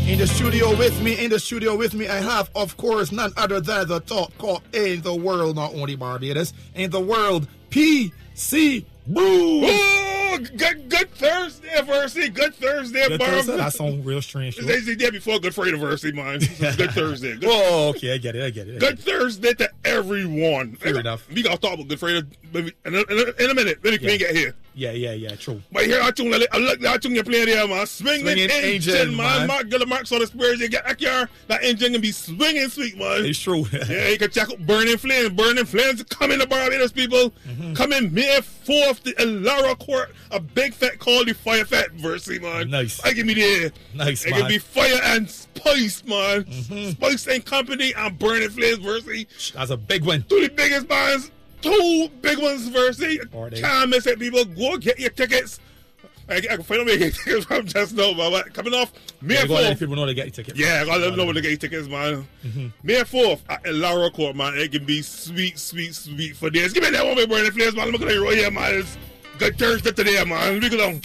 In the studio with me, I have, of course, none other than the top cop in the world, not only Barbados, in the world, PC Boo. Oh, good Thursday, Versity. Good Thursday, Barb. That sounds real strange. They did before Good Friday, Versity, man. Good Thursday. Oh, okay, I get it. Good Thursday to everyone. Fair enough. We got to talk about Good Friday in a minute. Let me get here. Yeah, true. But here I look that tune you play there, man. Swinging engine, man. Mark Marks on the Spurs. You get back here, that engine can be swinging sweet, man. It's true. Yeah, you can check out Burning Flames. Burning Flames coming to Barbados, people. Coming May 4th to Elara Court. A big fat called the Fire Fat Versity, man. Nice. I give me there. Nice, man. It can be Fire and Spice, man. Spice and Company and Burning Flames Versity. That's a big one. Two of the biggest bands. Two big ones, Versity. Can't miss it, people. Go get your tickets. I can finally get tickets from just now, but coming off May 4th. Let people know they get your tickets. Yeah, I gotta let them know when they get your tickets, man. May 4th at Elara Court, man. It can be sweet for this. Give me that one with Burning Flames, man. Look at it right here, man. It's good Thursday today, man. Look at them.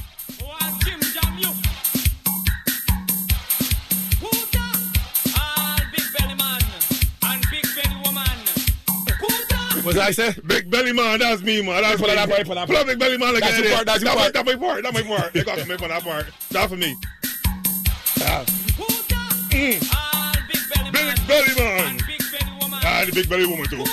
What did I say? Big belly man, that's me, man. That's pull that part. Pull up big belly man again. That's my part. That's my part. They got to make for that part. That's for me. Big belly man. Ah, the big belly woman too.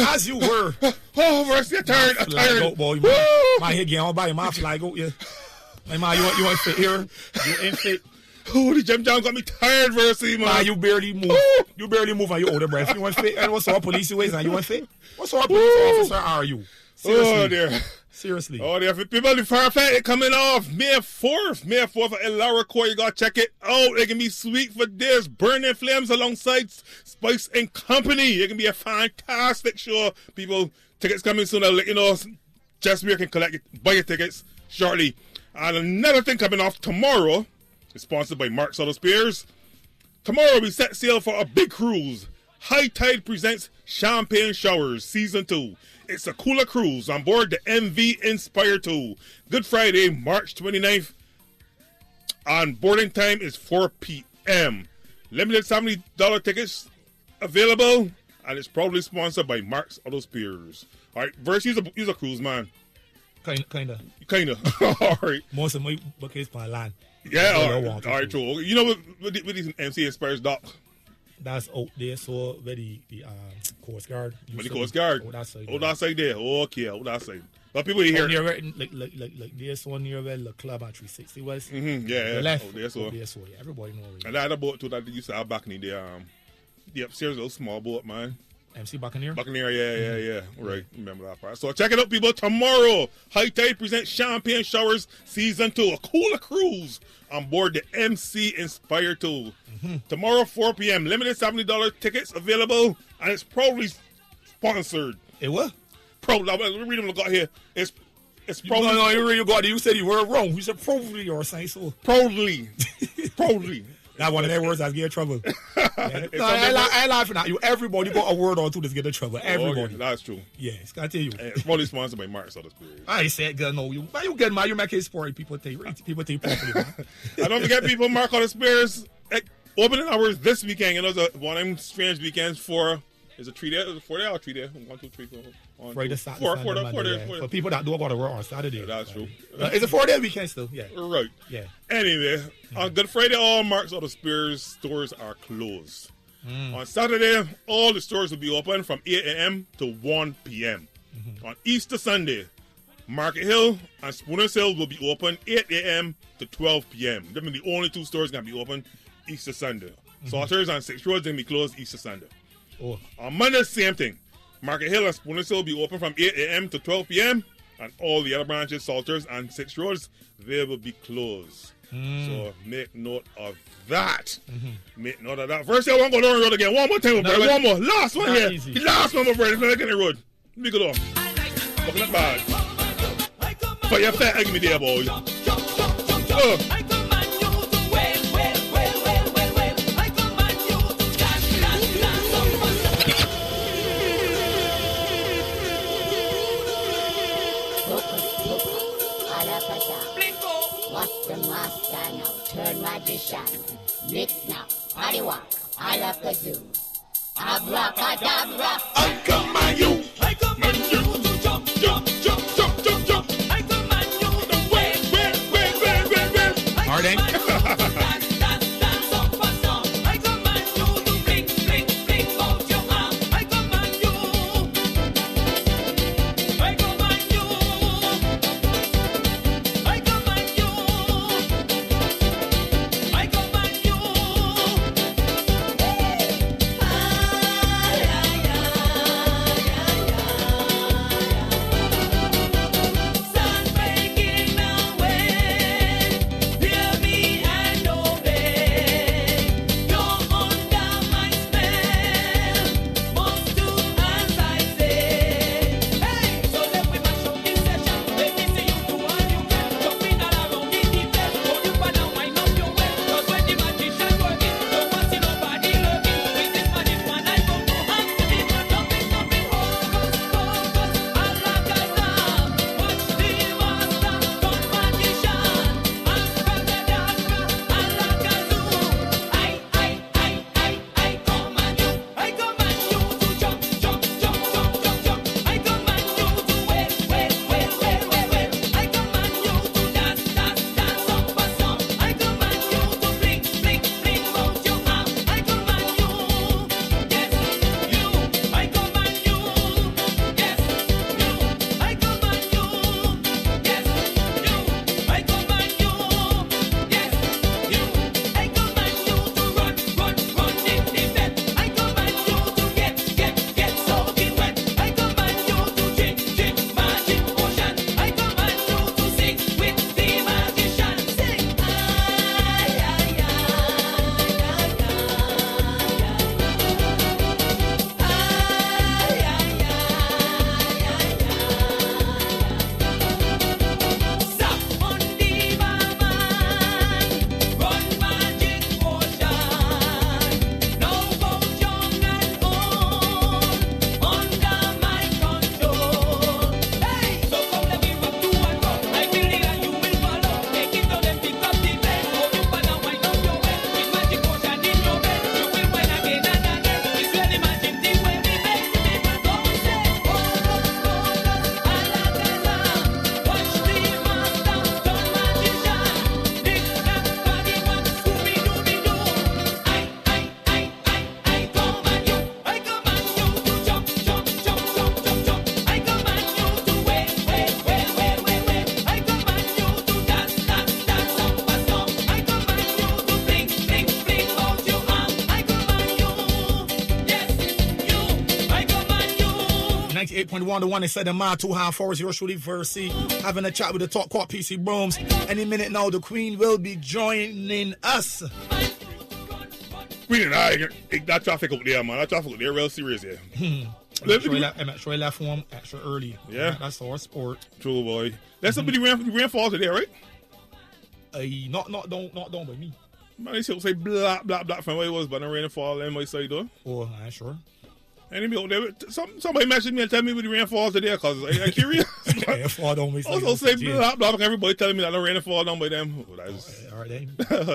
As you were. Oh, verse, a turn. Go, boy. My head getting on by your mouth fly go, yeah. Hey, man, you want fit here? You ain't fit. Oh, the jump down got me tired, Versi, man. Man, you barely move. You barely move and you hold the breath. You want fit? And what's our police ways and you want fit? What sort of police officer are you? Seriously. Oh, dear. Seriously. Oh, dear. For people, the firefight coming off May 4th at El Lara Court. You got to check it out. It can be sweet for this. Burning Flames alongside Spice and Company. It can be a fantastic show. People, tickets coming soon. I'll let you know. Just where you can buy your tickets shortly. And another thing coming off tomorrow is sponsored by Mark Soto Spears. Tomorrow we set sail for a big cruise. High Tide presents Champagne Showers Season 2. It's a cooler cruise on board the MV Inspire 2. Good Friday, March 29th. And boarding time is 4 p.m. Limited $70 tickets available. And it's proudly sponsored by Mark's Auto Spears. All right, Verse, he's a cruise man. Kinda. All right. Most of my buckets by land. Yeah, all right, true. You know what these MC Inspires doc? That's out there, so where the Coast Guard. The Coast Guard. Oh, that's side. Oh, that side there. Okay, oh, that side. But people here. Near like there's one near where the club at 360 was. Yeah. The left. Oh, there's so. Yeah, everybody know it. And I had a boat too that they used to have back in the day. The upstairs little small boat, man. MC Buccaneer? Buccaneer, yeah. Right, remember that part. So check it out, people. Tomorrow, High Tide presents Champagne Showers Season 2. A cooler cruise on board the MC Inspire 2. Tomorrow, 4 p.m. Limited $70 tickets available. And it's proudly sponsored. It what? Let me read them look out here. It's proudly. No, you got it. You said you were wrong. You said proudly or something so. Proudly. Not one of their words that get in trouble. I laughing at you. Everybody got a word or two that's get in trouble. Everybody. Okay, that's true. Yes, can I tell you? It's probably sponsored by Mark Soto Spears. I ain't said good, no. Why you get mad? You make it sport. People take properly, man. And don't forget, people, Mark Soto Spears opening hours this weekend. You know, it's one of them strange weekends for. Is it 3 days? Is it 4 days or 3 days? 1, 2, 3, 4. Friday, Saturday, Four days. For people that do go to work on Saturday. Yeah, that's true. It's a 4-day weekend still. Yeah. Right. Yeah. Anyway, on Good Friday, all Mark Soto Spears stores are closed. On Saturday, all the stores will be open from 8 a.m. to 1 p.m. On Easter Sunday, Market Hill and Spooner's Hill will be open 8 a.m. to 12 p.m. They're the only two stores going to be open Easter Sunday. Salters and 6 Roads going to be closed Easter Sunday. Oh. On Monday, same thing. Market Hill and Spooner's Hill will be open from 8 a.m. to 12 p.m. And all the other branches, Salters and 6 Roads, they will be closed. So make note of that. Make note of that. First, I want to go down the road again. One more time, brother. One more. Last one here. Easy. The last one, my friend. Let's get the road. Let me go down. Buckle up bad. But you're fat, give me there, boy. What's the master now? Turn magician. Mix now. Party walk. Alakazoo. Abracadabra. I command you. I command you to jump, jump, jump, jump, jump, jump. I command you to wait. Harding. Dance, dance, dance up a song. I command you to blink, blink, blink out your arm. I command you. I command you. I command you. I command you. Sun breaking away. Hear me 98.1, the one inside the mile, 2 half hours, your Shuli Versi, having a chat with the Talk Court PC Brooms. Any minute now, the Queen will be joining us. Queen and I, that traffic out there, man. That traffic out there real serious, yeah. I'm sure he left home extra early. Yeah. That's our sport. True, boy. That's somebody rainfall today, right? Not done by me. Man, they say blah, blah, blah from where it was, but no rainfall on my side, though. Oh, I'm sure. And out there, somebody messaged me and tell me with the rainfall today, because I'm curious. Rainfall don't make sense. Also say blah, blah, blah, everybody telling me that no rainfall done by them. Oh, All right,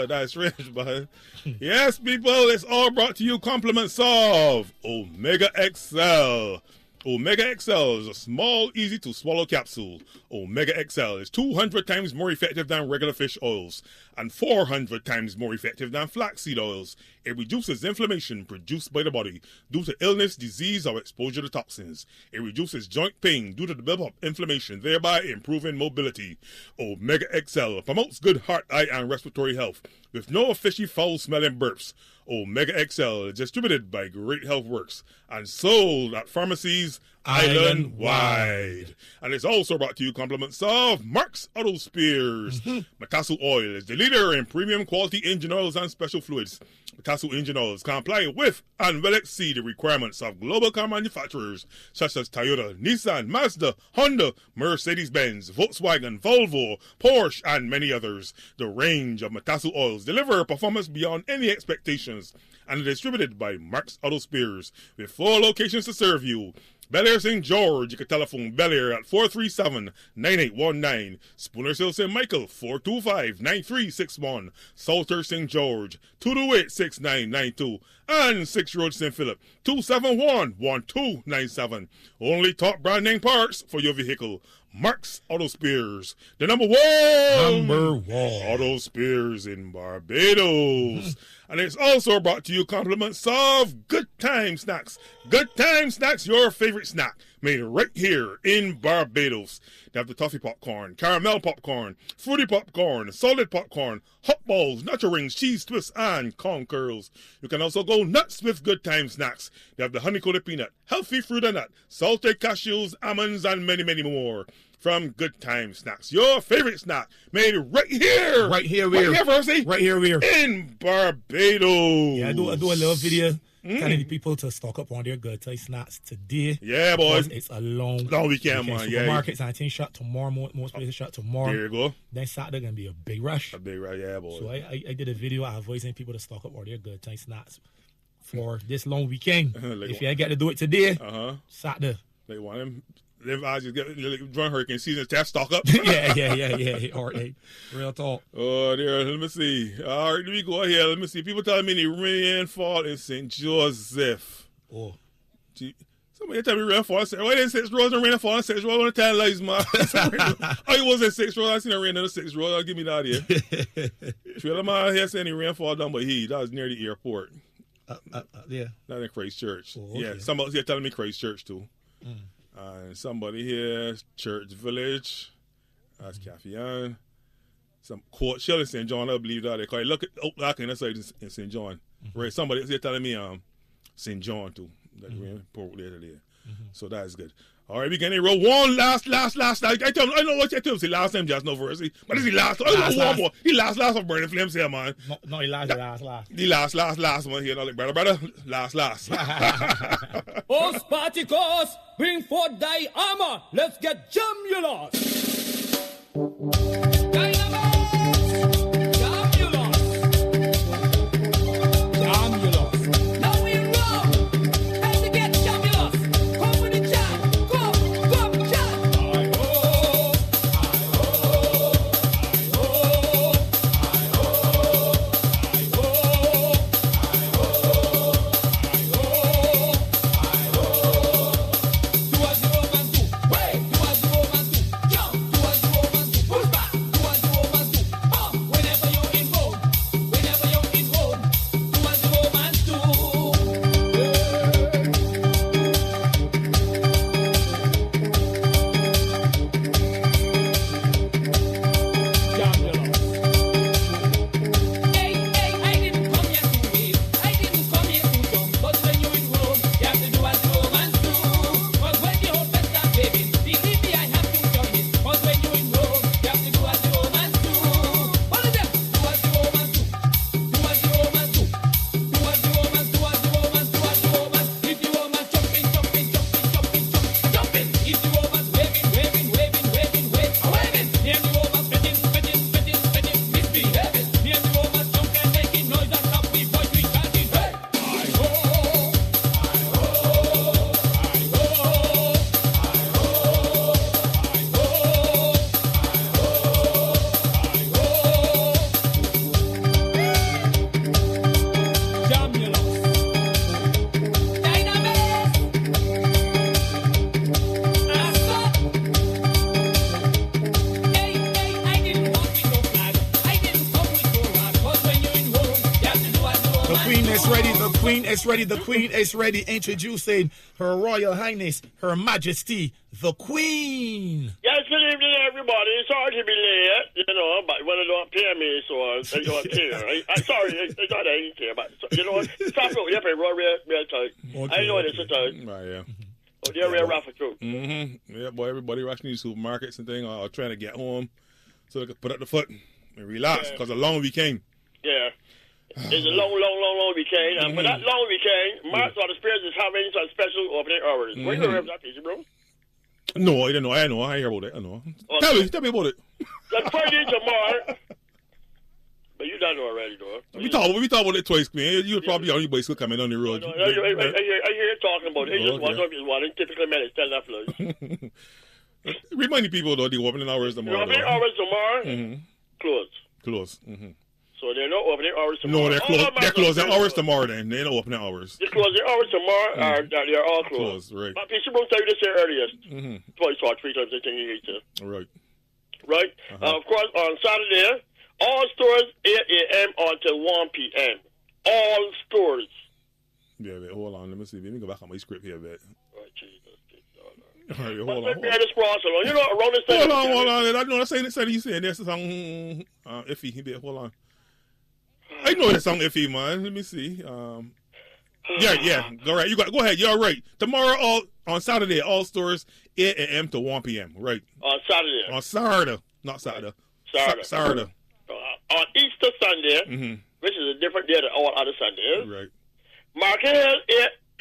that's strange, but yes, people, it's all brought to you compliments of Omega XL. Omega XL is a small, easy to swallow capsule. Omega XL is 200 times more effective than regular fish oils and 400 times more effective than flaxseed oils. It reduces inflammation produced by the body due to illness, disease, or exposure to toxins. It reduces joint pain due to the buildup of inflammation, thereby improving mobility. Omega XL promotes good heart, eye, and respiratory health with no fishy, foul-smelling burps. Omega XL is distributed by Great Health Works and sold at pharmacies island-wide. And it's also brought to you compliments of Mark's Auto Spears. Matasu Oil is the leader in premium quality engine oils and special fluids. Matasu engine oils comply with and will exceed the requirements of global car manufacturers such as Toyota, Nissan, Mazda, Honda, Mercedes-Benz, Volkswagen, Volvo, Porsche, and many others. The range of Matasu oils deliver performance beyond any expectations and are distributed by Mark's Auto Spears with 4 locations to serve you. Bel Air St. George, you can telephone Bel Air at 437-9819. Spooner Hill St. Michael, 425-9361. Salter St. George, 228-6992. And 6 Road St. Philip, 271-1297. Only top brand name parts for your vehicle. Mark's Auto Spears, the number one Auto Spears in Barbados. And it's also brought to you compliments of Good Time Snacks. Good Time Snacks, your favorite snack, made right here in Barbados. They have the toffee popcorn, caramel popcorn, fruity popcorn, solid popcorn, hot balls, nacho rings, cheese twists, and corn curls. You can also go nuts with Good Time Snacks. They have the honey-coated peanut, healthy fruit and nut, salted cashews, almonds, and many, many more. From Good Time Snacks, your favorite snack, made right here. Right here, Versi. Right here, in Barbados. Yeah, I do a little video telling the people to stock up on their Good Time Snacks today. Yeah, boys. It's a long weekend, man. Supermarkets, I think, shut tomorrow. Most places shut tomorrow. There you go. Then Saturday going to be a big rush. Yeah, boy. So I did a video advising people to stock up on their Good Time Snacks for this long weekend. If you ain't get to do it today, Saturday. They want them. I just get run hurricane season test stock up. yeah. All right, real talk. Oh, there. Let me see. All right, let me go here. Let me see. People telling me the rainfall in St. Joseph. Oh, somebody tell me rainfall. I said, why didn't 6 roads and rainfall? 6 roads on the 10 lights, man. I was in 6 roads. I seen a rain in the 6 roads. I'll give me that here. Trailer man here saying the rainfall down by that was near the airport. Yeah. Not in Christchurch. Oh, okay. Yeah, somebody here telling me Christchurch too. And somebody here, Church Village, that's Cafe Ann. Some Court Shell in St. John, I believe that they call it. Look at in the side in St. John. Right, somebody else here telling me St. John too. That rain poured later there. So that's good. All right, we can roll one last. I know what I tell you. Last time, just no verse. But this is last. One more. He last of Burning Flames here, man. No, he last. The last one here. Now, like, brother. Last. Os Spartacus, bring forth thy armor. Let's get Jamulus. Now we run. Time to get Jamulus. Come with the chat. Come, chat. Do as the Roman do. Wait, do as the Roman do. Jump, do as the Roman do. Push back. is ready. The Queen is ready. The Queen is ready. Introducing Her Royal Highness, Her Majesty, the Queen. Yes, good evening, everybody. Sorry to be late, but when they don't pay me, so they don't care. I'm sorry, they don't care, but, stop it. You have to roll real tight. Okay, I know this is tight. Right, yeah. Oh, they're real rough for true. Mm-hmm. Yeah, boy, everybody rushing these supermarkets and things are trying to get home so they can put up the foot and relax because a long weekend. Yeah. It's a long weekend. And for that long weekend, Marks on the Spears is having some special opening hours. Where you heard that piece, bro? No, I don't know. I know. I hear about it. I know. Okay. Tell me about it. That's Friday tomorrow. But you don't know already, though. We talk about it twice, man. You would probably on your bicycle coming on the road. No, I hear you talking about it. It's just one typical man is telling that flood. Reminding people, though, the opening hours tomorrow. The opening hours tomorrow, closed. Close. Mm-hmm. So they're not opening hours tomorrow. No, they're closed. They're closing hours tomorrow. Then they're not opening hours. They're closing hours tomorrow. They're all closed. Right. But Peter won't tell you this here earlier. Twice or three times. I think you need to. Right. Right. Of course, on Saturday, all stores 8 a.m. until 1 p.m. All stores. Yeah, wait, hold on. Let me see. Let me go back on my script here a bit. Oh, Jesus. All right, hold on. Around this thing. Hold on. I know I say you saying there's a song iffy. Hold on. I know that song iffy, man. Let me see. Yeah. All right, go ahead. You're right. Tomorrow, on Saturday, all stores 8 a.m. to 1 p.m. Right. On Saturday. On Saturday, not Saturday. Saturday. On Easter Sunday, which is a different day than all other Sundays. Right. Market Hill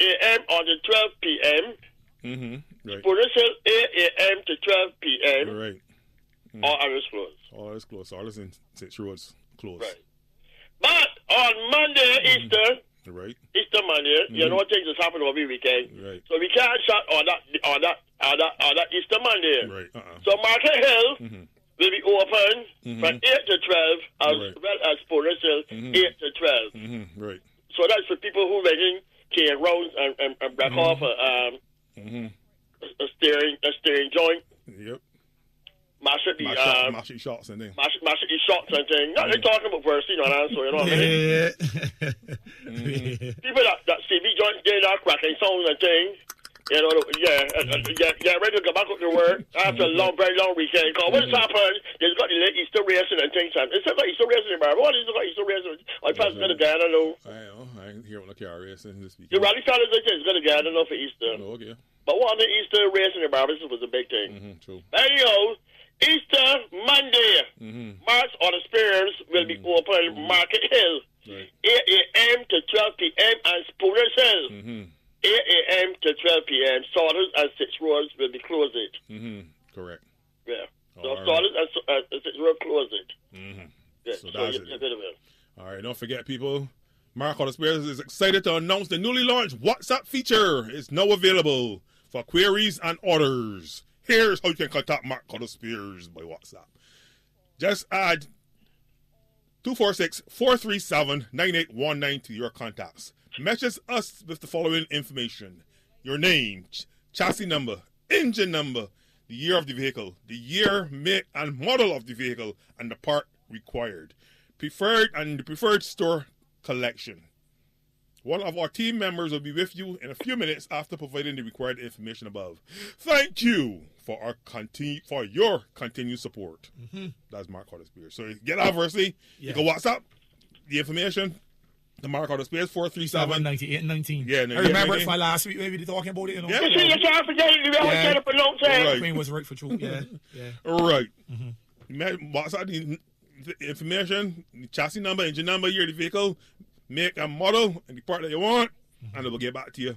8 a.m. until 12 p.m. Right. Spruce Hill 8 a.m. to 12 p.m. Right. All others closed. All is closed. All is in 6 roads closed. Right. But on Monday, Easter. Right. Easter Monday, you know what things has happened over the weekend. Right. So we can't shut on that Easter Monday. Right. So Market Hill will be open from 8 to 12 as well as Spruce Hill 8 to 12. Right. So that's for people who making can rounds and break off a steering joint. Yep. Mash shots and things. Mash shots and things. Not they talking about first, you know what I mean? People that CV joint get that cracking sounds and things. You know, get ready to go back up to work after a very long weekend. Because what's happened, they've got the late Easter racing and things. It's not like Easter racing, man. What is it like Easter racing? I passed the guy, I don't know. I know. I ain't hear on the car racing this weekend. The rally fellas, they say it's going to get, I don't know, for Easter. Oh, okay. But one of the Easter racing in Barbados was a big thing. True. Anyhow, Easter Monday, Marks on the Spears will be open Market Hill, 8 a.m. to 12 p.m. and Spruce Hill. 8 a.m. to 12 p.m. Saunders and 6 Roads will be closed. Correct. Yeah. So All right. Saunders and 6 Roads closed. Yeah. So that's it. A bit of it. All right, don't forget, people. Mark on the Spears is excited to announce the newly launched WhatsApp feature is now available for queries and orders. Here's how you can contact Mark on the Spears by WhatsApp. Just add 246-437-9819 to your contacts. Message us with the following information: your name, chassis number, engine number, the year of the vehicle, the year, make, and model of the vehicle, and the part required. Preferred store collection. One of our team members will be with you in a few minutes after providing the required information above. Thank you for your continued support. That's Mark Carter Spears. So get our Versity. You can WhatsApp the information. The Mark Carter Spears 437-9819. Yeah, I remember it from last week. Maybe they're talking about it. You know. Yeah, you see, you can't forget it. You have to pronounce it. Right. Queen was right for true. Yeah. Right. WhatsApp the information, the chassis number, engine number, year of the vehicle, make and model, and the part that you want, and it will get back to you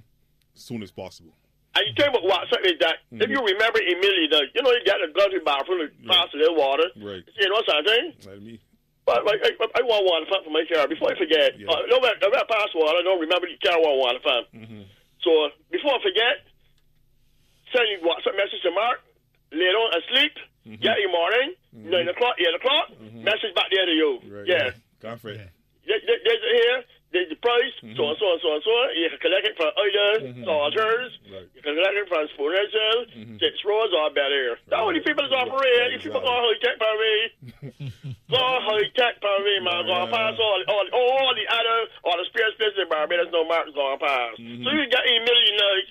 as soon as possible. And you tell me what WhatsApp is that. If you remember immediately, you got a gun to bathroom and pass the water. Right. You know something? Like me. But I want water pump for my car before I forget. Yeah. No matter pass water, I don't remember the car water pump. So before I forget, send you WhatsApp message to Mark, lay down and sleep, get in the morning, 9 o'clock, 8 o'clock, message back there to you. Right. Yeah. Godfrey. There's here. There's the price, so and so and so and so. You can collect it from either Salters, you can collect it from Spruce Hill, 6 Roads, or Bel Air. That's how the people is operating. If people go high-tech for me, go high-tech for me, man. Go pass all the other, all the Spears business in Barbados. no Mark gone past. So you get in the middle of the night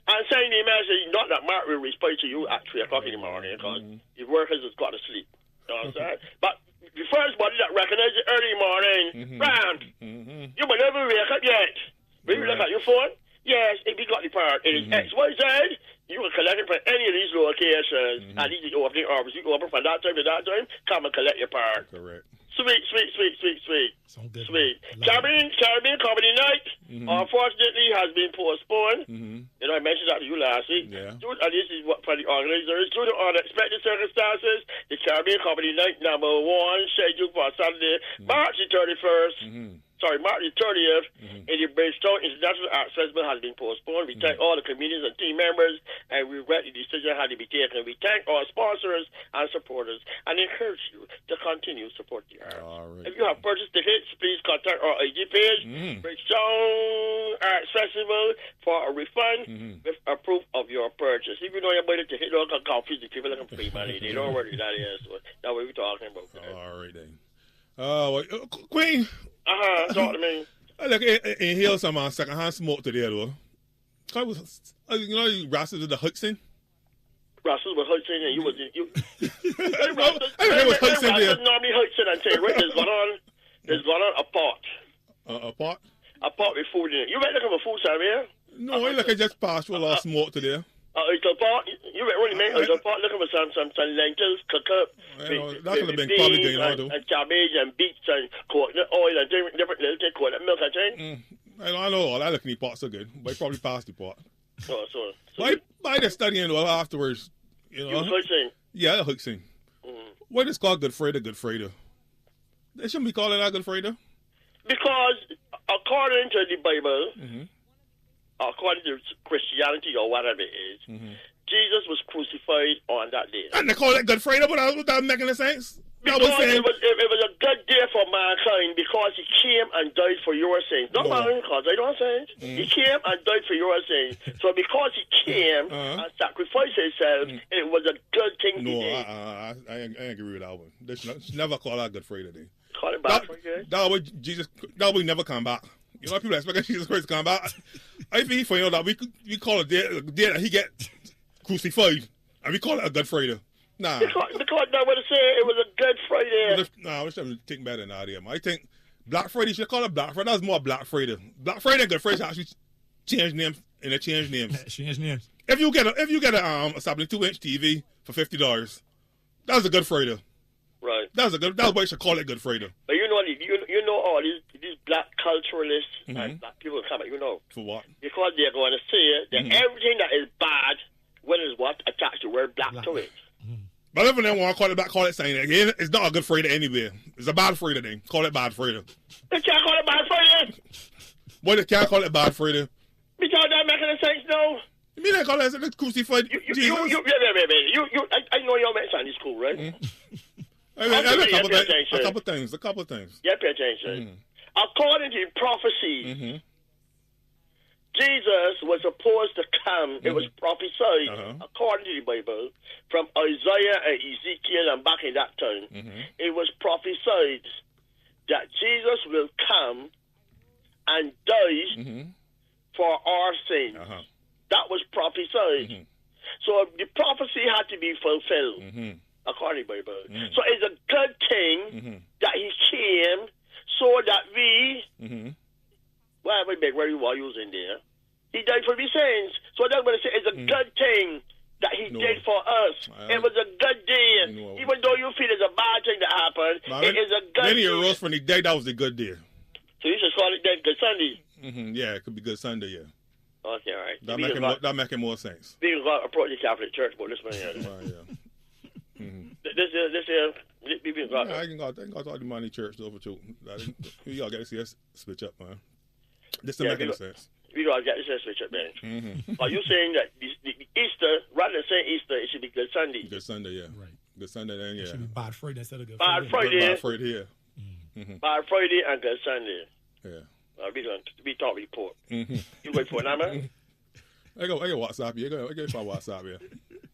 and saying the message, not that Mark will respond to you at 3 o'clock in the morning because your workers has got to sleep. You know what I'm saying? But the first body that recognizes it early in the morning, Brand, you might never wake up yet. When you look at your phone, yes, if you got the part, it is XYZ. You can collect it from any of these locations. And these are the opening hours. You go open from that time to that time, come and collect your part. Correct. Sweet. Sound good. Sweet. I like Caribbean Comedy Night, unfortunately, has been postponed. You know, I mentioned that to you last week. Yeah. And this is what for the organizers. Due to unexpected circumstances, the Caribbean Comedy Night #1, scheduled for Saturday, March the 31st. March the 30th, in the Bridgetown International Arts Festival has been postponed. We thank all the comedians and team members, and we regret the decision had to be taken. We thank our sponsors and supporters, and encourage you to continue to support the arts. All right. If you have purchased tickets, please contact our IG page, Bridgetown Arts Festival, for a refund with a proof of your purchase. If you know you're buying a ticket, don't confuse the people looking for free money. They don't worry that is. So that's what we're talking about. All right, then. Queen. Talk to me. I like inhale some secondhand smoke today, though. I was, you know, you Rastas the Hudson. Rastas was Hudson, and you was you. I was Hudson there. Normally Hudson and say, right, there's gone on a pot. A pot? A pot with food in it. You might look at a food service here? No, I like I just passed with a lot of smoke today. It's a pot. You might really make it's a pot looking for some lentils, cook up. That could have been probably going on, though. And cabbage and beets and coconut oil and different little things, coconut milk and things. I know all that looking at pots are good, but I probably passed the pot. So Why the studying though afterwards? You know? You Hudson? Yeah, the Hudson. Why is called Good Friday, Good Friday? They shouldn't be calling that Good Friday. Because according to the Bible, according to Christianity or whatever it is, Jesus was crucified on that day. And they call it Good Friday, but without making sense. Because it was a good day for mankind because he came and died for your sins. Not mine, because I don't sins. He came and died for your sins. So because he came and sacrificed himself, it was a good thing to do. I agree with that one. They should never call that Good Friday day. Call it back Friday? That way never come back. You know, people expect Jesus Christ to come back. I think he find out that we call it a day that he get crucified, and we call it a Good Friday. Nah. Because now what I say, it was a Good Friday. Nah, we should think better than that. I think Black Friday, should call it Black Friday. That's more Black Friday. Black Friday and Good Friday actually change names, and they change names. Change names. If you get a 72-inch TV for $50, that's a Good Friday. Right. That's why you should call it Good Friday. But you know all these black culturalists and black people come out, you know. For what? Because they're going to say that everything that is bad, when is what attached the word black to it. But if they want to call it back, call it saying again. It's not a Good Friday anyway. It's a Bad Friday thing. Call it Bad Friday. They can't call it Bad Friday. Why they can't call it Bad Friday? Because that making any sense now. You mean they call it the crucified Jesus? I know you went to Sunday school, right? A couple things. Yeah, pay attention. According to prophecy, Jesus was supposed to come. It was prophesied, according to the Bible, from Isaiah and Ezekiel and back in that time. It was prophesied that Jesus will come and die for our sins. That was prophesied. So the prophecy had to be fulfilled, according to the Bible. So it's a good thing that he came so that we, whatever big word you are using there, he died for these sins. So that's what I say. It's a good thing that he did for us. It was a good day. Even though you feel it's a bad thing that happened, it is a good day. Many rose from the day, that was a good day. So you should call it Good Sunday? Yeah, it could be Good Sunday, yeah. Okay, all right. That making more sense. We can approach the Catholic Church about this one here. I can go to the money church over too. Y'all got to see us switch up, man. This doesn't make any sense. We gotta get this switch up, man. Are you saying that the Easter, rather than saying Easter, it should be Good Sunday? Good Sunday, yeah. Right. Good Sunday, then, yeah. It should be Bad Friday instead of Good Friday. Bad Friday, yeah. Bad Friday and Good Sunday. Yeah. We talk report. You wait for it now, man? I got WhatsApp you. I got my WhatsApp you.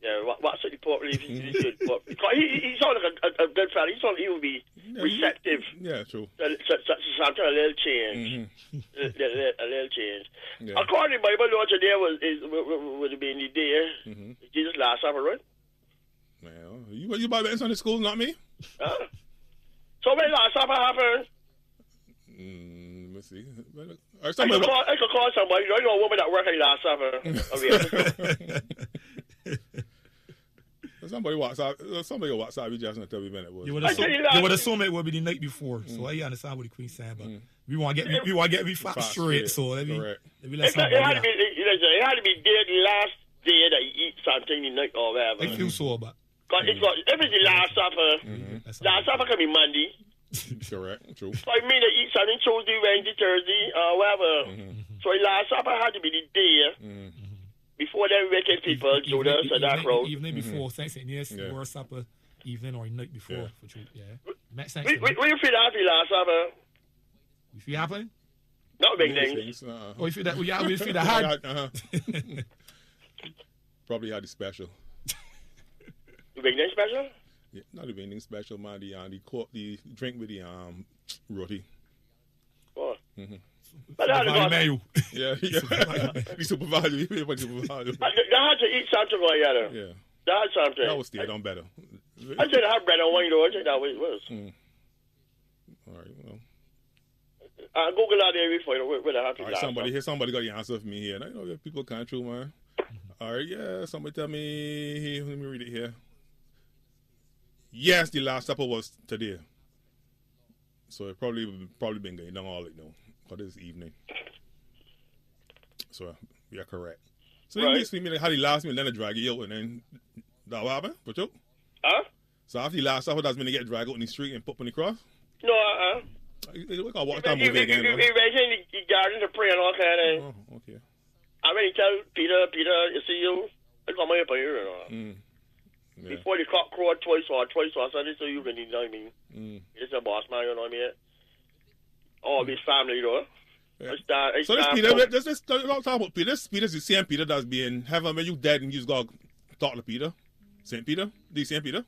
Yeah, WhatsApp report. Because he sounded like a good fellow. He would be receptive. Yeah, true. Something a little change. A little change. Yeah. According to the Bible, Lord, today would have been the day Jesus' last supper, right? Man, you about in Sunday school, not me? So when last supper happened, Let me see. I could call somebody. You know a woman that worked at the last supper. Somebody WhatsApp you just not every minute. You would assume it would be the night before. So I understand what the Queen saying, but we want to get me facts straight. So let me let it had to be dead the last day that you eat something the night or whatever. I feel so about. Because if it's the last supper, last supper can be Monday. Correct, true. So I mean they eat something Tuesday, Wednesday, Thursday, whatever. So the last supper had to be the day. Before them wicked people, Judas and that crowd. Evening before Thanksgiving, yes, or supper, evening or night before. For true, Makes sense. We feel happy last supper. You feel happy? Not big things. Oh, you feel that? We feel that hard. Probably had the special. The big thing special? Yeah, not the big thing special, man. The drink with the roti. Oh. But that had menu. Yeah. The supervisor. That had to eat something like that. Yeah. That had something. That was still done better. I said I have bread and wine though. I said that was. All right, well. Google out there before with a happy. All right, somebody got the answer for me here. And I know people can't true, man. All right, yeah. Somebody tell me. Let me read it here. Yes, the last supper was today. So it probably been going down all night now. For this evening. So you're correct. So you basically mean like how the last meal then they drag you out and then that what happened? But you? So after the last supper that's when they get dragged out in the street and put on the cross? No, We can watch that movie again. You in the garden to pray and all kind of. Oh, okay. I mean, tell Peter, you see you. I come here for you. Before the cock crowed twice or Sunday, so you can deny me. It's a boss man, you know what I mean? All his family, though. Yeah. So this Peter, let's talk about Peter. Peter's the same Peter that's being heaven when you dead and you just got to talk to Peter. Saint Peter? The same Peter?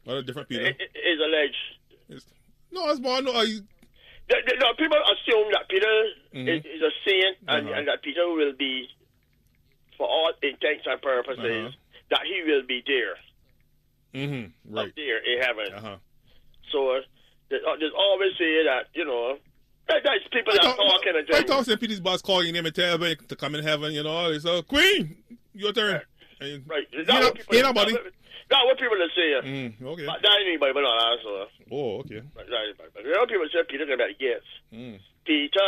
Or a different Peter? It's alleged. No, it's more. No, people assume that Peter is a saint and that Peter will be, for all intents and purposes, that he will be there. Right. Up there in heaven. So there's always say that, that's people that talking and I thought St. Peter's boss calling your name and tell me to come in heaven, It's Queen, your turn. Right. That's what people are saying. Okay. But that ain't Bible not answer. Oh, okay. But people say Peter can get gets. Peter,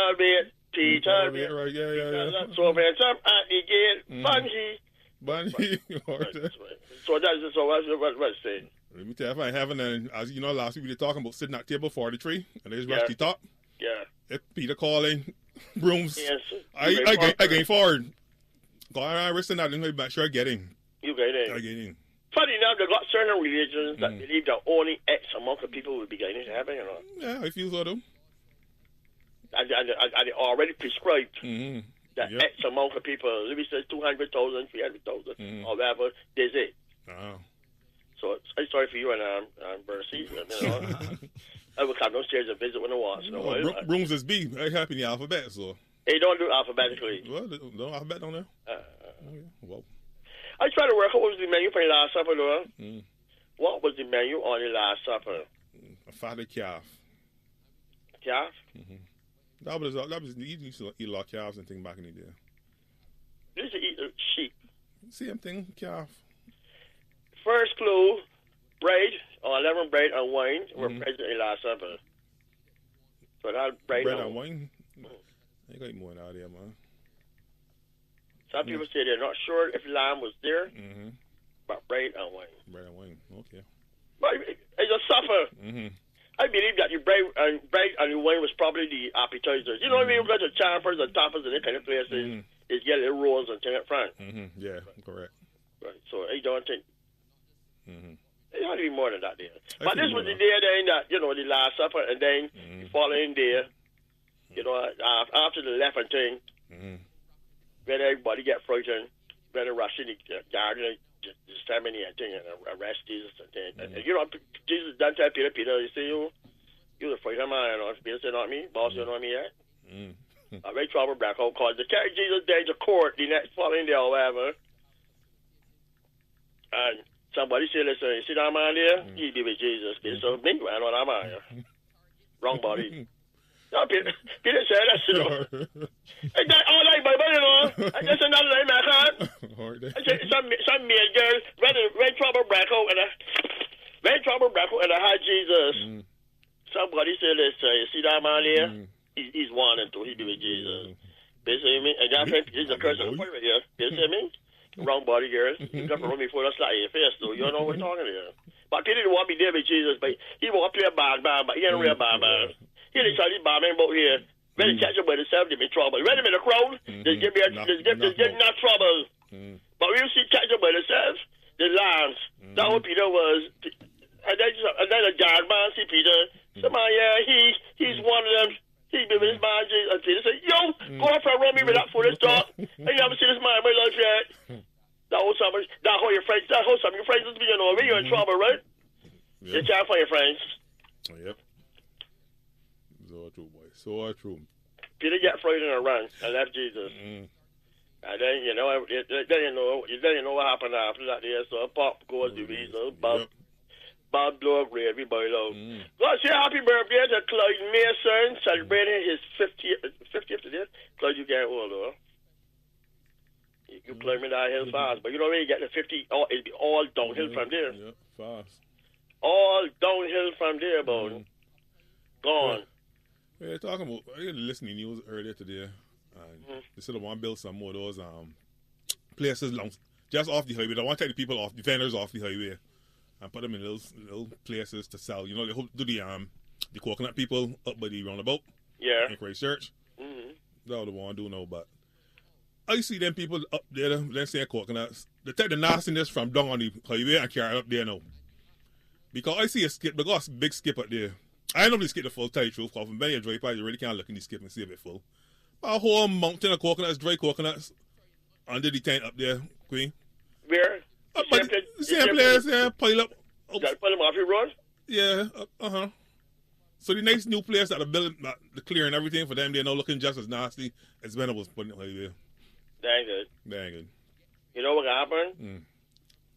right, yeah. So when some at the gate, Bunny. So that's what's saying. Let me tell you, if I haven't, and as you know, last week we were talking about sitting at table for the tree, and they just rush the top. Yeah. If Peter calling brooms, yes. I going forward. I listen that, and make sure I get in. You get in. I get in. Funny enough, there got certain religions that believe that only X amount of people will be getting into heaven, Yeah, I feel so, though. And they already prescribed that X amount of people, maybe says 200,000, 300,000, or whatever, there's it. So I'm sorry for you and Bercy. I will come downstairs and visit when I want. Rooms is B. I happen the alphabet, so. They don't do alphabetically. Well, no alphabet down there? Well. I tried to work out what was the menu for the Last Supper, though. What was the menu on the Last Supper? A fatted calf. Calf? That was you used to eat a lot of calves and things back in the day. You used to eat sheep. Same thing, calf. First clue, bread, or leavened bread and wine were present in Last Supper. So that bread and wine? I got more out there, man. Some people say they're not sure if lamb was there, but bread and wine. Bread and wine, okay. But it's a supper. I believe that the bread and the wine was probably the appetizers. You know what I mean? You got the champers and tappers and that kind of places. It's get little rolls and things up front. Yeah, correct. Right. So I don't think it had to be more than that there. But this was the day then that, the Last Supper, and then the following day, after the left thing, when everybody get frightened, when they rush in the garden, the ceremony and thing, and arrest Jesus and thing. And, Jesus done tell Peter, you see, You was afraid of mine, you know. Peter said, not me. Boss, you know me yet? Mm. I made trouble back home because they carried Jesus there to court the next following day or whatever. And somebody said, listen, you see that man there? He be with Jesus. Peter said, me, I know that man. Wrong body. No, Peter said that, you know. I got all that Bible, you know. I just said that like my hand. I said, some male girl ran trouble back home and I had Jesus. Somebody said, listen, you see that man there? He's wanting to. He be with Jesus. You see me? And that friend, he's a person right here. You see me? Wrong body, girl. You got to run before that's like your face, though. You don't know what we're talking here. But Peter didn't want to be there with Jesus, but he want to play a bad man, but he ain't a real bad man. He didn't tell these bad men about here. Ready to catch up with himself, they be trouble. Ready in the crowd, just give not trouble. But when you see catch up with himself, the lambs. That's what Peter was. And then a guard man see Peter. Somebody, he's one of them. He be with his man, and Peter say, yo, go off and run me with that foolish talk. And you haven't seen this man in my life yet. That how some of your friends is being over. You're in trouble, right? Yep. It's time for your friends. Yep. So true, boy. So true. Peter got frightened and ran and left Jesus. And then you know what happened after that. There, so Pop goes to Jesus, Bob blow up everybody love. God say happy birthday to Clyde Mason, celebrating his 50th today. Clyde, you get old, though. You climbing that hill fast, but you don't really get to 50. Oh, it'll be all downhill from there. Yeah, fast. All downhill from there, boy. Gone. Yeah, talking about, I was listening news earlier today, and they said they want to build some more of those places just off the highway. They want to take the people off, the vendors off the highway, and put them in little places to sell. You know, they hope to do the coconut people up by the roundabout. Yeah. In Christchurch. That's what they want to do now, but I see them people up there, let's say coconuts, they take the nastiness from down on the highway and carry it up there now. Because I see a skip, they got a big skip up there. I normally skip the full tight truth, because from many a dry part, you really can't look in the skip and see if it's full. But a whole mountain of coconuts, dry coconuts, under the tent up there, Queen. Where? The same place, yeah, pile up. That pile them off your road? Yeah, So the nice new place that are building, the clearing everything for them, they're now looking just as nasty as when it was putting it highway. Dang good. Dang good. You know what happened?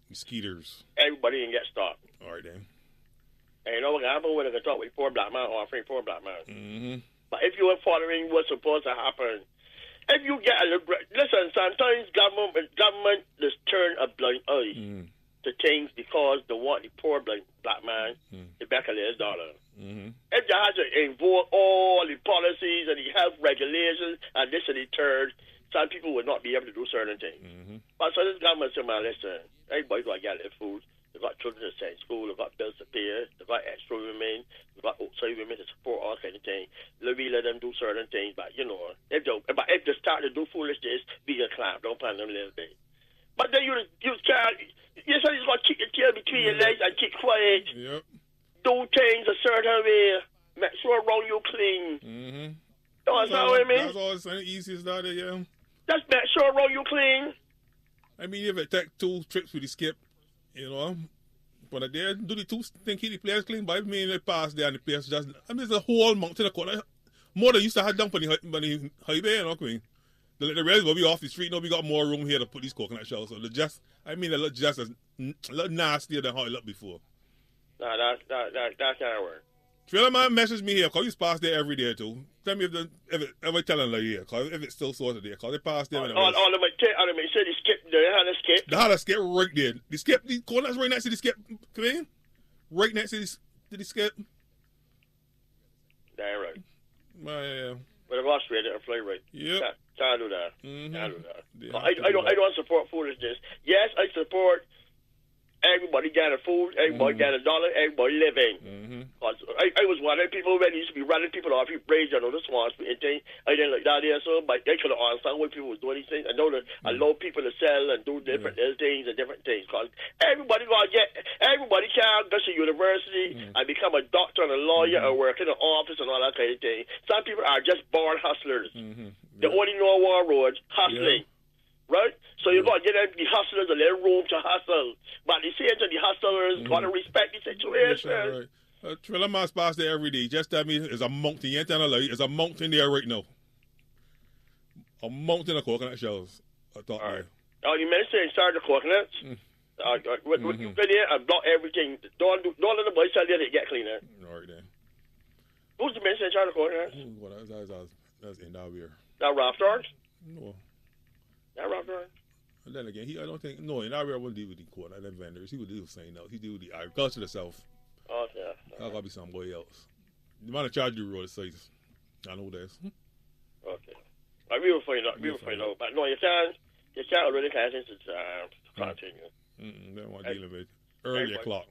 Mosquitoes. Everybody didn't get stopped. All right, then. And you know what happened when they can talk with poor black man offering poor black man. But if you were following what's supposed to happen, if you get listen, sometimes government just turn a blind eye to things because they want the poor black man to back a little dollar. If they had to involve all the policies and the health regulations and this and the third, some people would not be able to do certain things. But so this government said, man, listen, everybody's got to get their food. They've got children to send to school, they've got bills to pay, they've got extra women, they've got outside women to support all kind of things. Let them do certain things, but you know, if they start to do foolishness, we can clamp down upon them a little bit. But then you can't, you say you're going to keep your tail between your legs and keep quiet. Yep. Do things a certain way, make sure around you clean. That's what I mean? That's all it's easy as that, yeah. Just make sure around you clean. I mean, if it take 2 trips with the skip, you know, but they do the 2 things, keep the place clean, but I mean, they pass there and the place just, I mean, there's a whole mountain of corner. More than used to have down on the highway, you know, Queen. The rest will be off the street, now we got more room here to put these coconut shells. So they just, I mean, they look just as, a lot nastier than how it looked before. No, that can't work. Trailer man message me here, because he's passed there every day too. Tell me if it ever telling like here, because if it's still sorted there, because they passed there. All of them say the skip, they had a skip. They had a skip right there. The skip, the corner's right next to the skip. Come in. Right next to the skip. Damn right. Yeah. But I've lost straight and fly right. Yep. Can't do that. Can't do that. Yeah, I don't support foolishness. Yes, I support everybody got a food, everybody got $1, everybody living. Cause I was one of the people when used to be running people off your bridge, you know, the swamps and things. I didn't like that there, so but they could have understand why people was doing these things. I know that I allow people to sell and do different little things and different things. Cause everybody can go to university and become a doctor and a lawyer and work in an office and all that kind of thing. Some people are just born hustlers. They only know one road, hustling. Right? So you got to get the hustlers a little room to hustle. But the same time, the hustlers got to respect the situation. Right. Trailer Man's pass there every day. Just tell me there's a mountain. You ain't telling a lie. There's a mountain there right now. A mountain of coconut shells. I thought All right. there. Oh, you mentioned inside the coconuts. What you said there and block everything. Don't let the boys tell you they get cleaner. All right then. Who's the mention inside the coconuts? Well, that's in that beer. That Ralph George? No. That Ralph George? And then again, I don't think, no, in that beer wouldn't deal with the coconut and vendors. He would deal with something else. He deal with the agriculture itself. Oh, yeah. That gotta be somebody else. The man in charge of the road size. I know this. Okay. We will find out. We will find out. But no, you can't already catch it to continue. That's what I'm dealing with. Early o'clock.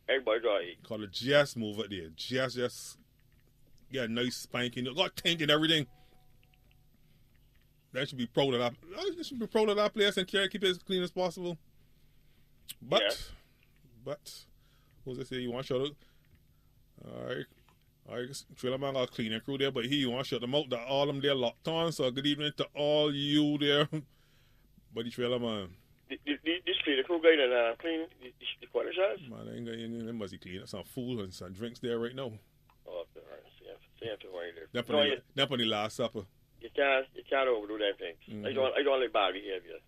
Everybody got to eat. Call it just move it there. Just get a nice spanking. Got tank and everything. That should be proud of that. They should be proud of that place and keep it as clean as possible. But, who's they say you want to shut it? Alright, Trailer Man got a cleaning crew there, but you want to shut them out. That all them there locked on. So good evening to all you there. Buddy Trailer Man. This cleaning crew guy that clean the quarter shots? Man, they must be clean. Some food and some drinks there right now. Oh, all right. See after there. That on the Last Supper. You can't overdo that thing. I don't like bad behavior.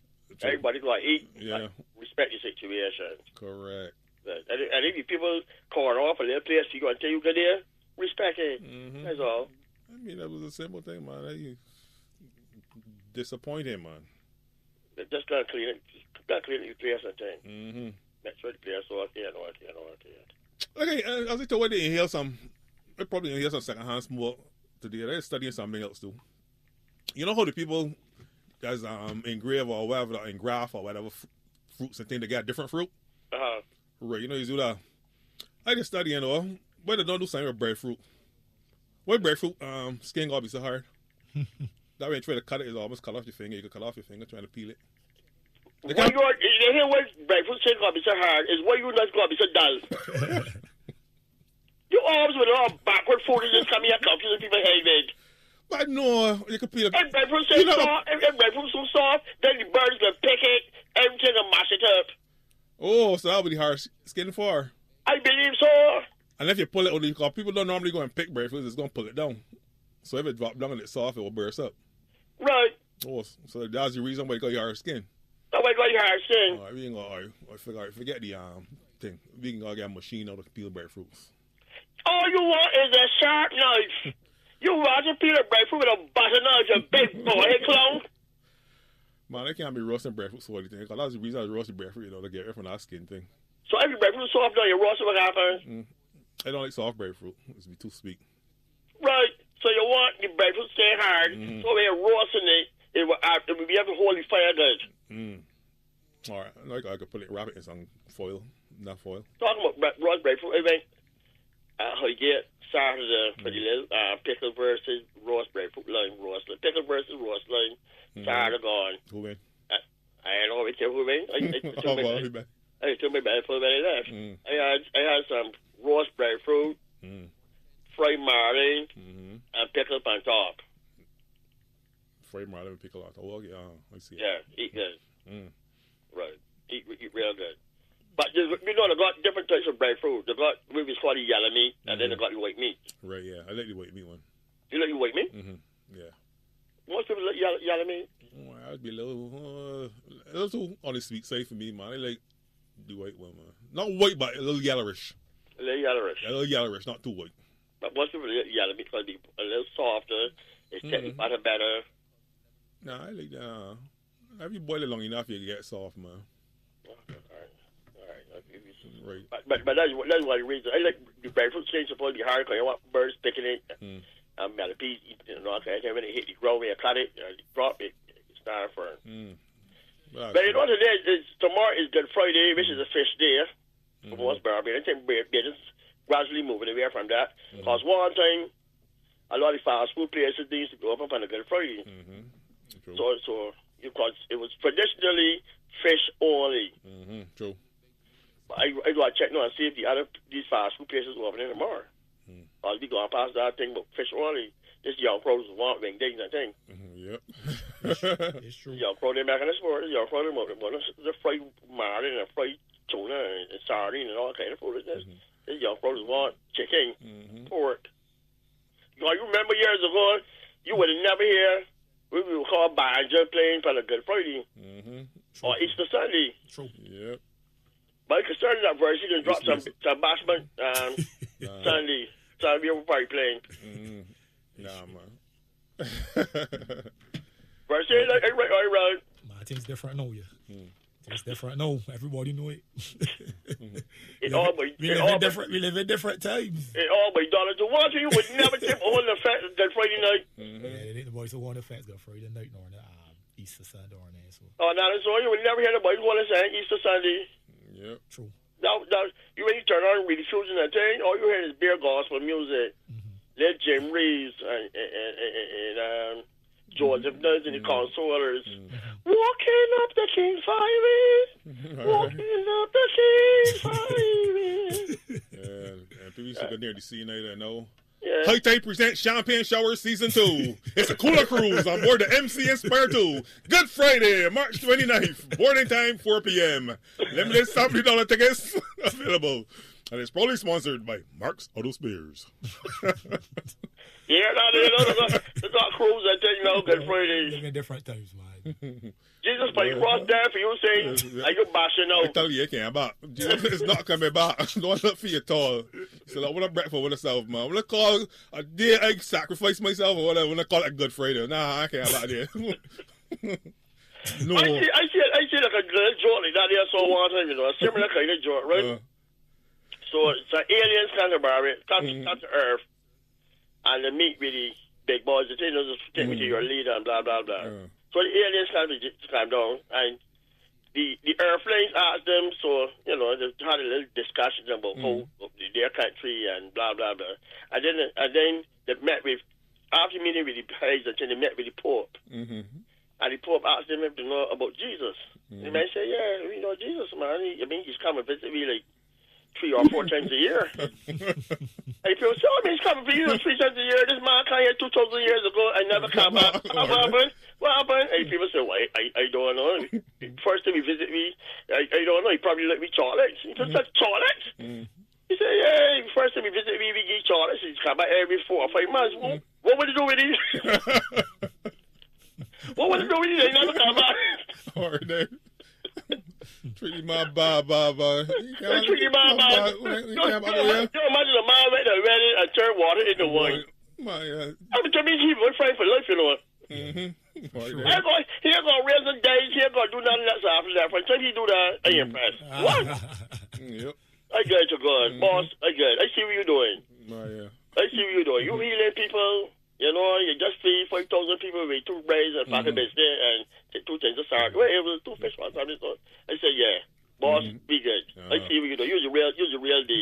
Everybody got to eat. Yeah. Respect the situation. Correct. And if people corner off a little place, you going to tell you good there, respect it. That's all. I mean, that was a simple thing, man. You disappointed, man. Just gotta clean it. Gotta clean your place and thing. Make sure the place so okay. Okay, as I told you, they inhale some. They probably inhale some secondhand smoke today. They're studying something else too. You know how the people that's engrave or whatever, engraft or whatever fruits and things, they got different fruit. Right, you know you do that. I just study, but they don't do something with breadfruit. What breadfruit skin gotta be so hard? That way you try to cut it, it's almost cut off your finger. You can cut off your finger trying to peel it. You hear what breadfruit skin gotta be so hard is why you not gotta be so dull. You always with all backward food and just come here confusing people head. But no, you can peel it. If breadfruit so soft, if breadfruit so soft, then the birds can pick it, everything and mash it up. Oh, so that'll be the hard skin for. I believe so. And if you pull it out, because people don't normally go and pick breadfruit, it's going to pull it down. So if it drops down and it's soft, it will burst up. Right. Oh, so that's the reason why you got your hard skin. That's why you got your hard skin. All right, we ain't gonna forget the thing. We can go get a machine out to peel breadfruits. All you want is a sharp knife. You want to peel a breadfruit with a butter knife, you big boy clown. Man, they can't be roasting breadfruit so anything. Because that's the reason I roast the breadfruit, to get rid from that skin thing. So every breadfruit is soft now, you roast it, what happens? I don't like soft breadfruit. It's be too sweet. Right. So you want the breadfruit stay hard, so when you're roasting it, it will be able to hold the fire good. All right. I could wrap it in some foil, not foil. Talking about roast breadfruit, I mean, how you get started for the little pickle versus roast breadfruit line, pickle versus roast line, started going. Who win? I don't know who win. I took my bad for very left. I had some roast breadfruit, fried marlin, and pickle on top. Fried marlin and pickle on top. Oh, yeah, I see. Yeah, eat good. Right, eat real good. But they got different types of breadfruit. They got what we call the yellow meat, and then they got the white meat. Right, yeah. I like the white meat one. You like the white meat? Yeah. Most people like yellow meat. Well, I'd be a little too on the sweet side for me, man. I like the white one, man. Not white, but a little yellowish. A little yellowish. A little yellowish, not too white. But most people like yellow meat because it's a little softer. It's technically butter better. Nah, I like that. If you boil it long enough, you get soft, man. Okay, all right. Right. But that's one of the reasons. I like the breadfruit skin supposed to be hard because you want birds picking it. The peas, when it hit the ground, when you cut it, drop it, it's not firm. But you know what it is? Tomorrow is Good Friday, which is a fish day for most Barbados. I think business gradually moving away from that. Because one time, a lot of fast food places they used to go up on a Good Friday. So because it was traditionally fish only. True. I go and check now and see if these fast food places are opening tomorrow. I'll be going past that thing, but fish only. This young crow just want wing digs and thing. Yep. It's true. Young crow, they're making a sport. Young crow, they're fried marlin and fried tuna and sardine and all kind of foolishness. The young folks want chicken, pork. You remember years ago, you would have never hear we would call banjo playing for the Good Friday or Easter Sunday. True. Yep. But concerning that verse, you can drop some bashment Sunday. Sunday we probably playing. Nah, man. Verse right. Man, things different now, yeah. Things different now. Everybody know it. It always we live in different times. It always done it. The one thing you would never tip on the fact that Friday night. Yeah, it ain't the boys who want the facts go Friday night nor the Easter Sunday or anything. So Oh, now that's all you would never hear the boys want to say Easter Sunday. Yep. true. Now, you when you turn on really choosing that thing, all you hear is beer gospel music. Let Jim Reeves and Joseph Nuns and the Consolers. Walking up the King's Highway. Walking up the King's Highway. Yeah, and people used to go near the sea night, I know. Yeah. High Tide presents Champagne Shower Season 2. It's a cooler cruise on board the MC Inspire 2. Good Friday, March 29th. Boarding time, 4 p.m. Limited $70 tickets available. And it's probably sponsored by Mark's Auto Spears. Yeah, there's not cruise that thing, Good Friday. Live in different times, man. Jesus paid cross down for you saying, are you bashing I out? tell you, you can't back. It's not coming back. Don't look for you at all. So I want to breakfast with myself, man. I want to call a day I sacrifice myself or whatever. I want to call it a Good Friday. Nah, I can't back there. No. I see like a good joke like that there so one time, a similar kind of joke, right? So it's an aliens come to Earth, and they meet with the big boys. They say, just take me to your leader and blah, blah, blah. So the aliens come down, and the Earthlings asked them, so, they had a little discussion about their country and blah, blah, blah. And then they met with, after meeting with the president, they met with the Pope. And the Pope asked them if they know about Jesus. The man said, yeah, we know Jesus, man. He's coming to visit me like 3 or 4 times a year. And people say, he's coming for you 3 times a year. This man came here 2,000 years ago and never come back. What happened? And people say, well, I don't know. First time he visited me, I don't know. He probably let me chocolates. He just said, chocolates? He said, yeah, first time he visited me, we give chocolates. He's come back every 4 or 5 months. What would he do with these? What would he do with these? They never come back. Or they treat him bad. Treat him bad. You imagine a man went and turned water into wine. I mean, to me, he's my friend for life, you know. He ain't gonna raise the days. He ain't gonna do nothing else after that. By the time he do that, I ain't impressed. What? Yep. I get you, God. Boss, I get it. I see what you're doing. I see what you're doing. You healing people. You just feed 5,000 people with 2 braids and pocket biscuit and 2 things of salad. Well, it was 2 fish ones. I said, yeah, boss, be good. I see what you do. You're the real deal. It's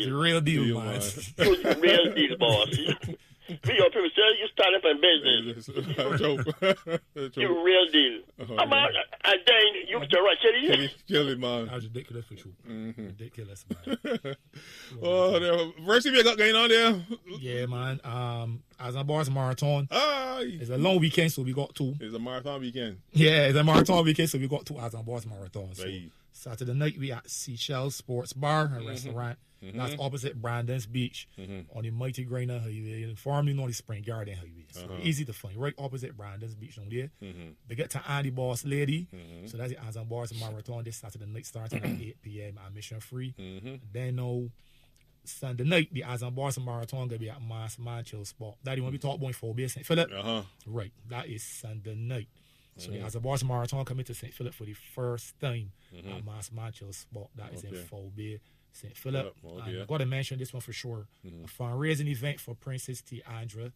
a real deal, man. You're the real deal, boss. People say you start up in business. You're a real deal. And then you can right, Kill man. That was ridiculous for sure. Ridiculous, man. Verse you got going on there? Yeah, man. As a boys marathon. Aye. It's a long weekend, so we got 2. It's a marathon weekend. Yeah, it's a marathon weekend, so we got 2 as a boys marathon. So Aye. Saturday night we at Seashells Sports Bar and Restaurant. That's opposite Brandon's Beach on the Mighty Grainer Highway, formerly known as Spring Garden Highway. So easy to find, right opposite Brandon's Beach on there. They get to Andy Boss Lady. So that's the Azan Boys Marathon this Saturday night starting at 8 p.m. admission free. Then Sunday night, the Azan Boys Marathon gonna be at Mass Manchill Spot. That you want to be talking about for Bay St. Philip? Right, that is Sunday night. So the Azan Boys Marathon coming to St. Philip for the first time at Mass Manchill Spot. That is in Fall Bay, St. Philip. I've got to mention this one for sure. A fundraising event for Princess Tiandra.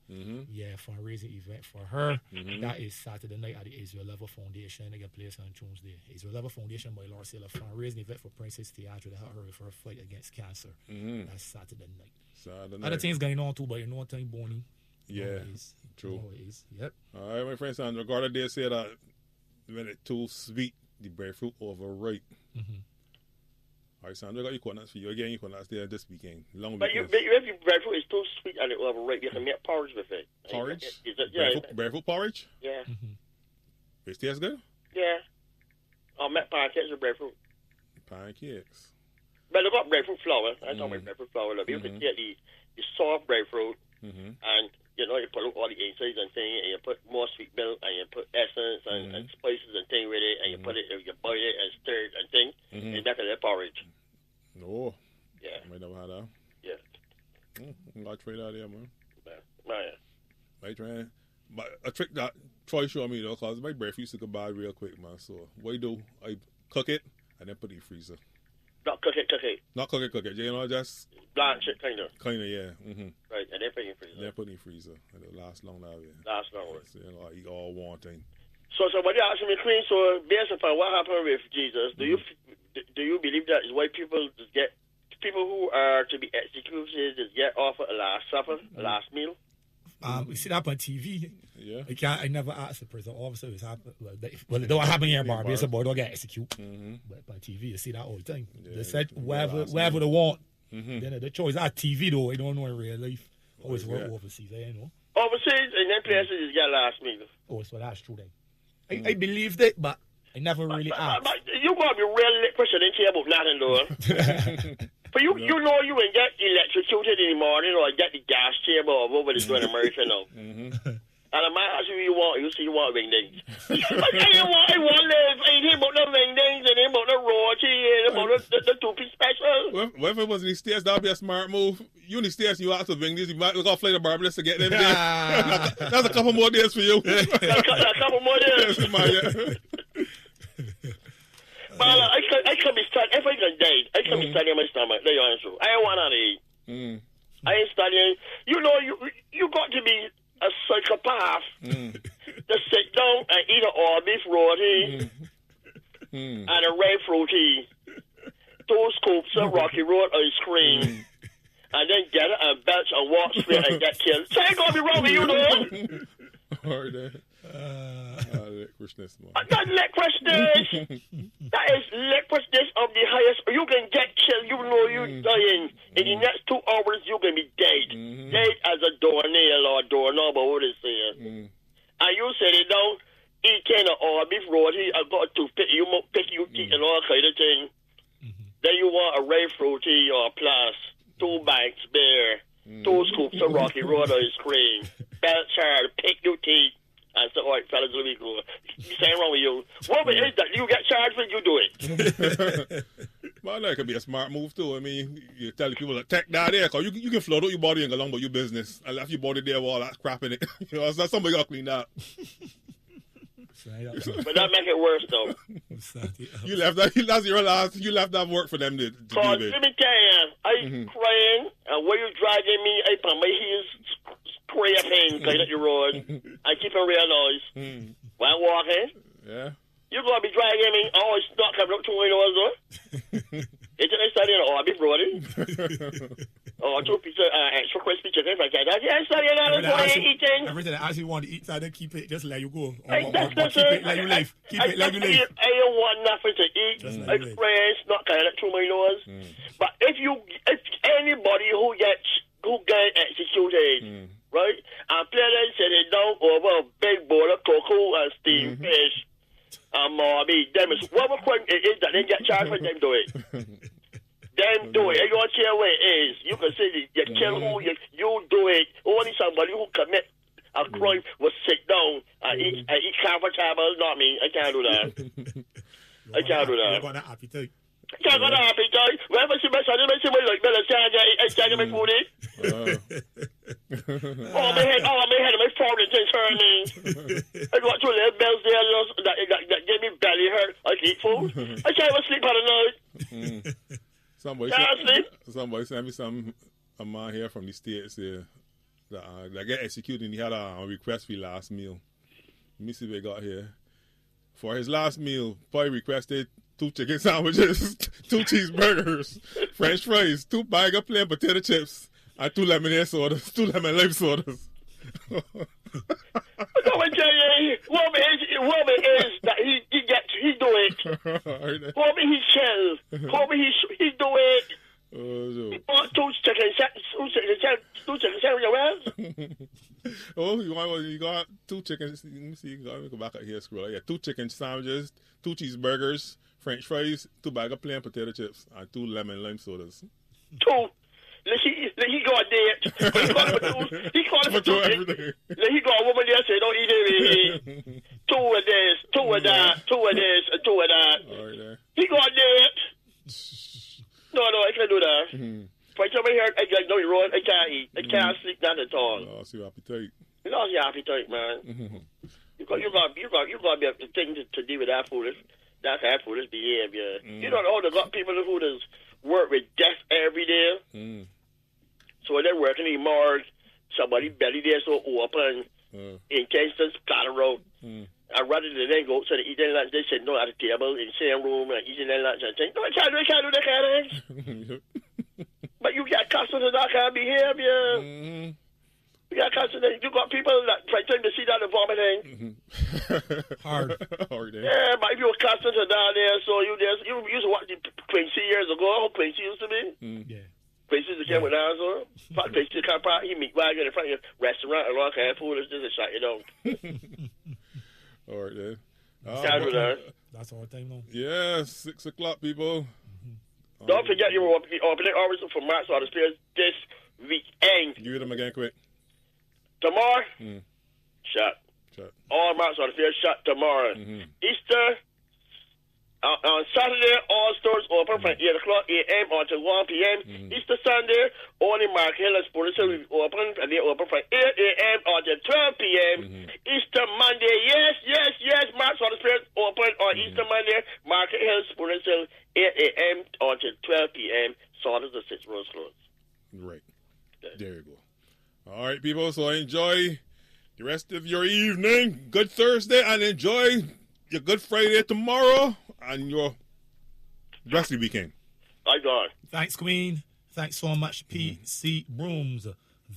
Yeah, fundraising event for her. That is Saturday night at the Israel Level Foundation. They get place on Tuesday. Israel Level Foundation by Lord Sailor fundraising event for Princess Tiandra to help her with her fight against cancer. That's Saturday night. Other things going on too, but you know what time, Bonnie? Yeah, true. Always. Yep. All right, my friend Sandra Garda there said that when it's too sweet, the breadfruit overripe. All right, Sandra, I got your coordinates for you. Again, your coordinates there this weekend. But if your breadfruit is too sweet and it overripe, you can make porridge with it. Porridge? Yeah. Breadfruit porridge? Yeah. It tastes good? Yeah. I'll make pancakes with breadfruit. Pancakes. But look up breadfruit flour. I talk about breadfruit flour. Like, you can get the soft breadfruit, and you know, you put all the insides and things, and you put more sweet milk, and you put essence and spices and things with it, and you put it, you boil it and stir it and things, and make a little porridge. No. Yeah. I might never had that. Yeah. I'm going to try that there, man. Man. Might try. But a trick that Troy showed me, though, because my breath used to go bad real quick, man. So what I do, I cook it, and then put it in the freezer. Not cook it. Not cook it. You know, just... Blanch it, kind of. Kind of, yeah. Right, and then put it in freezer. Then put it in freezer, and it'll last long now, yeah. Last long. So, you know, I eat all one thing. So what you asking me, Queen, so based upon what happened with Jesus, do you believe that is why people who are to be executed just get offered a last supper, a last meal? We see that on TV. Yeah. I never asked the prison officer what's happened. Well, it don't happen here, Barbie. It's a boy don't get executed. But on TV, you see that all the time. Yeah, They said wherever they want. Then the choice on TV though. I don't know in real life. Always work overseas, you know. Overseas, in them places, you get last meal. Oh, so that's true then. I believed it, but I never really asked. But you got to be real lit person and care about nothing, though. But you know you ain't get electrocuted in the morning or get the gas chamber or whatever it's doing in America now. And I might ask you want wingdings. I want live. I ain't about the wingdings and ain't about the roti and about the two-piece special. What if it was in the States? That would be a smart move. You in the States, you out to wingdings, you might look off later, Barbara, to get them there. That's a couple more days for you. a couple more days. But I can be studying. If I can die, I can be studying my stomach. There you answer. I don't want to eat. I ain't studying. You know, you got to be a psychopath to sit down and eat an all beef roti and a red fruity, 2 scoops of Rocky Road ice cream, and then get it and belch and walk straight and get killed. So I gotta be wrong with you, though. All right, licoriceness, man. Not licoriceness. That is licoriceness of the highest. You can get killed. You know you dying. In the next 2 hours, you can be dead. Dead as a doornail or doorknob or what they say. And you sit it down, eat kind of all beef roti. I got to pick you teeth and all kind of thing. Then you want a red fruity or a plus, 2 bites beer, 2 scoops of Rocky Road ice cream, belch hard, pick your teeth. And so, all right, fellas, let me go. Something wrong with you. What is that? You get charged when you do it. Well, that could be a smart move, too. I mean, you tell the people, like, take that there, because you can float out your body and go along with your business. And left your body there with all that crap in it. You know, it's not somebody got to clean that. But that make it worse, though. You left that. That's your last. You left that work for them to do it. Let me tell you, I crying, and where you dragging me, I put my heels scraping going up the road. I keep a real noise. When I'm walking, you gonna be dragging me. Oh, it's not coming up to my nose, though. It's just studying. Oh, I'll be broading. Oh, 2 pieces extra crispy chicken like that. Yeah, studying all this while you're eating. Everything that actually want to eat, so then keep it, just let you go. Hey, Or keep it like you live. Keep it like you live. I don't want nothing to eat. Like It's not kind of through my nose. But if anybody who get executed, right, and players sitting down over a big bowl of cocoa and steamed fish, and mommy, them is what crime it is that they get charged for them do it. Them do it. I don't care where it is. You can say you kill who you do it. Only somebody who commit a crime will sit down and eat comfortable. Not me. I can't do that. I can't do that. You're going to appetite. I can't go to appetite. Whenever she my son, I see my like Bella I my food Oh, my head, my forehead is turning. I got 2 little bells there that gave me belly hurt. I eat food. I can't even sleep at night. Somebody sent me a man here from the States here that get executed, and he had a request for his last meal. Let me see what he got here. For his last meal, Boy requested 2 chicken sandwiches, 2 cheeseburgers, French fries, 2 bag of plain potato chips, and 2 lemonade sodas, 2 lemon life sodas. I don't tell you, woman is that he do it. Woman he shell. Woman he do it. So. Oh, two chicken sandwich. Oh, you got 2 chickens. Let me see. Let me go back up here. Scroll. Yeah, 2 chicken sandwiches, 2 cheeseburgers, French fries, 2 bag of plain potato chips, and 2 lemon lime sodas. 2. Let he go a date. He called it for 2. Everything. Let he go a woman there say don't eat it. 2 of this, 2 of that, 2 of this, and 2 of that. All right there. He go a date. No, I can't do that. If I come in here, I got no road, I can't eat. I can't sleep, not at all. Lost your appetite. You lost your appetite, man. You got to be able to think to deal with that foolish behavior. You don't know, they got people who just work with death every day. So when they're working in morgue, somebody belly there so open in Kingston, Platter Road. And rather than then go to the eating lunch, they said no at the table in the same room and eating their lunch and think, no, I can't do that kind of things. But you get accustomed to that kind of behavior. You get accustomed to you got people that try to see that and vomiting. Hard. Yeah, but if you're accustomed to that there, so you used to watch the Quincy years ago, how Quincy used to be. Yeah. Quincy used to come with that, so Quincy can't he meet wagon in front of your restaurant and all kind of food, it's just a shut you down. All right then. Can't do that. That's all the time now. Yeah, 6 o'clock, people. Don't forget your opening hours for March Auto Spears this weekend. Give them again quick. Tomorrow, shut. All March Auto Spears shut tomorrow. Easter, on Saturday, all stores open from 8 o'clock a.m. until 1 p.m. Easter Sunday, only Mark Hill and Sports will be open, and they open from 8 a.m. until 12 p.m. Easter Monday, yes, Mark Auto Spears open on Easter Monday, Market Hill, Sports Hill, 8 a.m. until 12 p.m. Saunders the 6 Rose closed. Right. There you go. All right, people, so enjoy the rest of your evening. Good Thursday, and enjoy your Good Friday tomorrow and your rest of the weekend. I got. Thanks, Queen. Thanks so much, PC Brooms.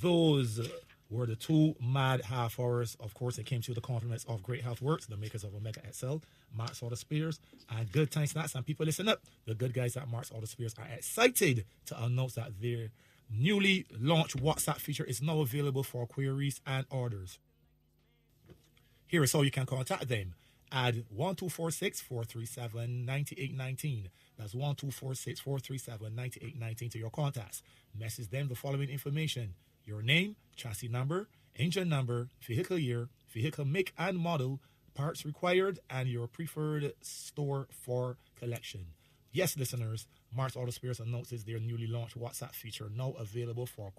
Those were the 2 mad half hours. Of course, it came to the compliments of Great Health Works, the makers of Omega XL, Mark's Auto Spears, and Good Time Snacks. And people, listen up. The good guys at Mark's Auto Spears are excited to announce that their newly launched WhatsApp feature is now available for queries and orders. Here is how you can contact them. Add 1246-437-9819. That's 1246-437-9819 to your contacts. Message them the following information: your name, chassis number, engine number, vehicle year, vehicle make and model, parts required, and your preferred store for collection. Yes, listeners, Mark's Auto Spears announces their newly launched WhatsApp feature now available for